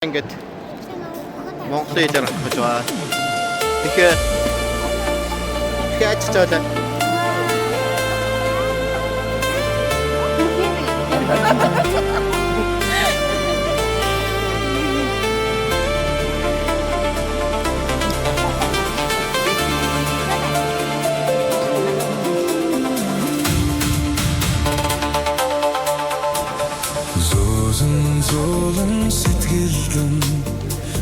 Ингээд Монголын хэлээр гаргаж байгаа. Тэгэхээр яаж чаалаа? Золон сэтгэлдэн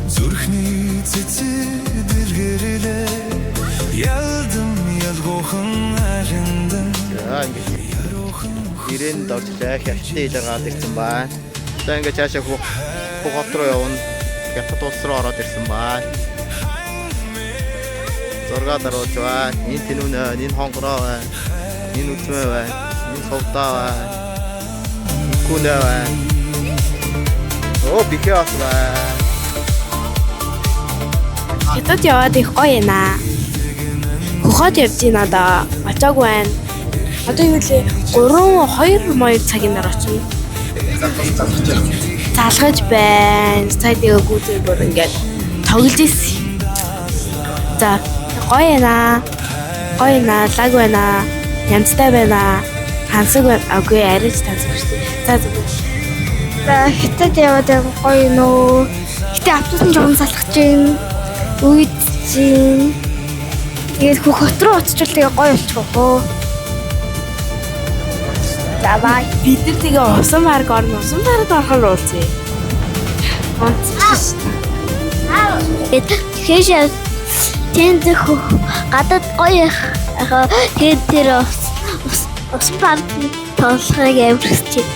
зүрхний цэцэдэргэрэлээ ялдам ялгуухан алиндан Ирэн дортлаа хятадын хэлээр гараад ирсэн байна. За ингээд цаашаа хот руу явна. Хятад улс руу ороод ирсэн байна. Зураг дарууж байна. Энэ тэнүүнэ, энэ хонгороо байна. Энэ үтмээ байна. Энэ сувдаа байна. Күнэ байна. Оо бикээс байна. Хятад яваад их гоё наа. Хохот явж байна одоо. Очоогүй байна. Одоо юу лээ 2 цагийн дараа очив. Залгаж байна. Цайдгаа гүйцээ бүр ингээд тоглож ирсэн. За гоё наа. Гоё наа, лаг байна. Янзтай байна. Хансаг байна. Агүй арайч тансаг шүү дээ. За зүгээр. За хятад яваад гоё нөө. Гэтэ автобус нь жоохон салхаж байна. Үйд чинь. Тэгээд хот руу очичвал тэгээ гоё болчих уу. За бай. Бид нар тэгээ усан парк орно. Усан парк орохоор уулзъя. Тэгэхээр тэнд гадаад гоё яхаа тэгээд тэр усан парк тоглохыг амарчээ.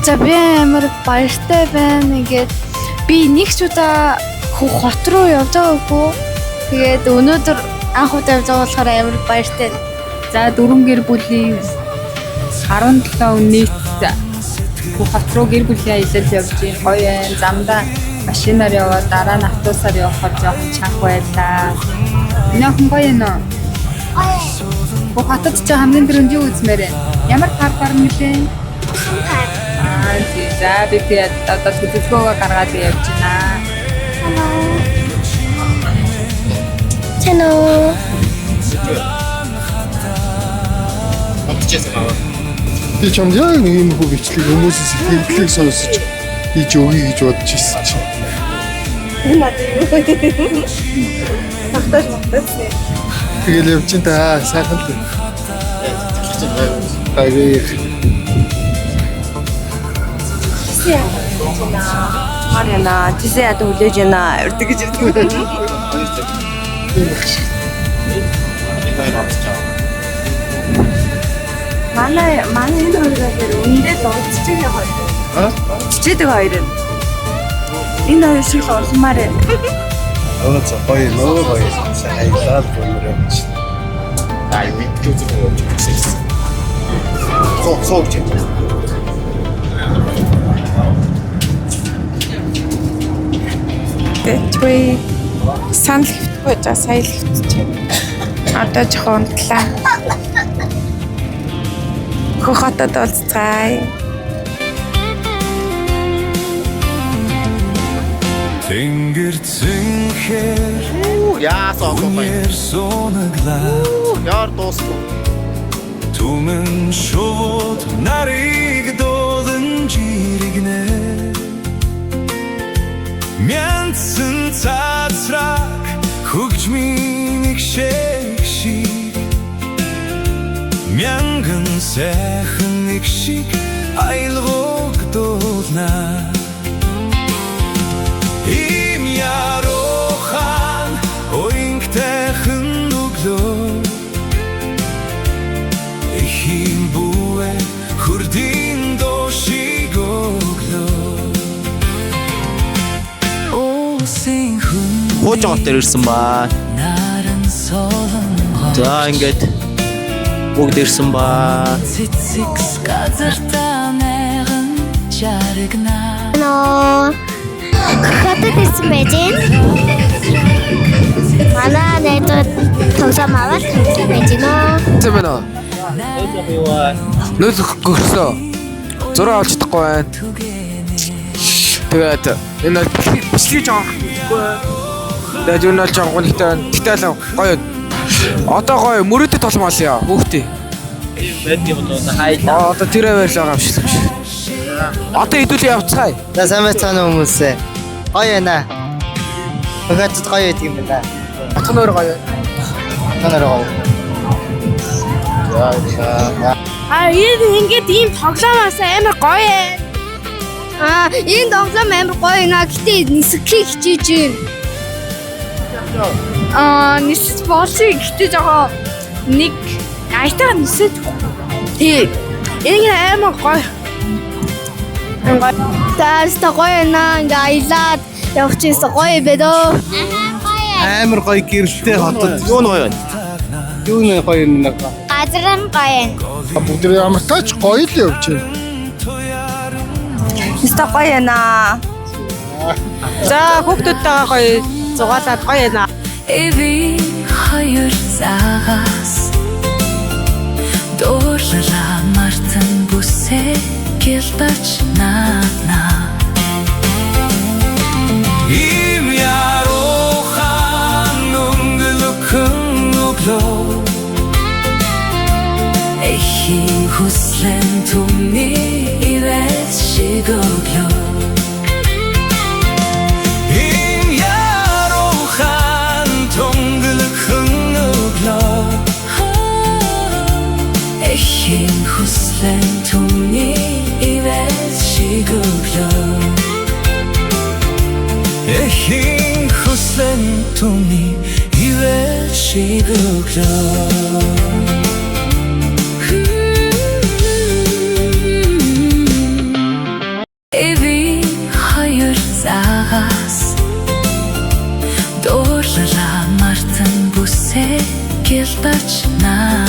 За би амар баяртай байна. Ингээд би нэг ч удаа хот руу явж байгаагүй. Тэгээд өнөөдөр анх удаа явж байгаа болохоор амар баяртай. За 4 гэр бүлийн 17 нийт хот руу гэр бүлийн аялал явж байна. Гоё байна. Замдаа машинаар яваад дараа нь автобусаар явахаар жоохон чанга байлаа. Нөхөн гоё нөө. Хотод ч хамгийн түрүүнд юу үзмээр байна? Ямар парк орно гэлээ? За би тэгээд одоо төлөвлөгөөгөө гаргаад явж байна. Чэнэ. Би чамд яг нэг юм хөө бичлэг хүмүүсээс сэтгэлийг сонсож хийж өгье гэж бодож ирсэн чинь. Тэгэл явж ин та сайхан л. Агүй. Марина, тийшээ ята хүлээж байна. Урд гэж ирдэг. Манай энэ хоёроор үндэ донцчихээ хоёр. Чичээдэг хоёр. Энэ хоёр шиг олмаар байна. Аа за гоё гоё. Сайлаад бүрэмж. Ай видео зүгөө үзсэн. Сууч. Тэгвэл санал хэвтгүй за сая л хэвтчих. Одоо жоохон унтлаа. Хотод уулзцгаая. тэнгэрцэнхээр Яасан гоё. сонаглаа Яар дуусгүй. түмэн шууд нарыг дуулан жирэгнэ мянцэн цацраг хөгжмийн нэг шиг мянган сайхан нэг шиг айлгогдуулна им ярохан оингтэхэн нүглөө ихим бүэ хүрдийн дошиг өглөө Осын хүн Хууч гот ирсэн ба. наран солон За ингээд бүгд ирсэн ба. цэцэгс газартаа найган жаргана Ноо. Хотод ирсэн байж гэн. Манай найзууд тоглоом аваад ирсэн байж гэнэ. Зэмэнэ. Нөл гөрсөө. Зураг авч чадахгүй байна. Тэгээд энэ бичлэг жоох үгүй. Тэгээд юу нэг жоох гонхтой тэгтэл гоё. Одоо гоё мөрөдөд толмол яа хүүхдээ. Бэд юм уу хайлаа. Одоо тэрэ байр л байгаа юм шиг. Одоо хэдүүл явцгаая. За сайн байцгаана хүмүүсээ. Гоё яана. Багтд гоё байдаг юм байна. Атганаар гоё. Танаар гоё. За. Энэ ингээд ийм тоглоомоос амар гоё ээ. Энэ тоглоом амар гоё наа. Гэтэ нисэхийг хичээж байна. Нисэж болчих. Гэтэ жоо нэг айтаа нисэж. Тий. Энэ амар гоё. Тааста гоё наа. Ингээ аялаад явах чийс гоё бэдөө. Амар гоё гэрэлтэй хотод. Юу нь гоё вэ? Юу нэ гоё нэг. Газар нь гоё. Бүгд ямар тач гоё л явж байна. Өстө гоё яана. За хүүхдүүдтэйгээ гоё зугаалаад гоё яана. Эвийн хоёр цагаас дуурлаа мартан бүсээ гэлбач наа. Им ярохан өнгөлөкөн өглөө Эхийн хүслэн түмний ивэс шиг өглөө Им ярохан өнгөлөкөн өглөө Эхийн хүслэн түмний ивэс шиг өглөө Эхийн хүслэн түмний ивэс шиг өглөө Эвийн хоёр цагаас дуурлаа мартан бүсээ гэлбач наа.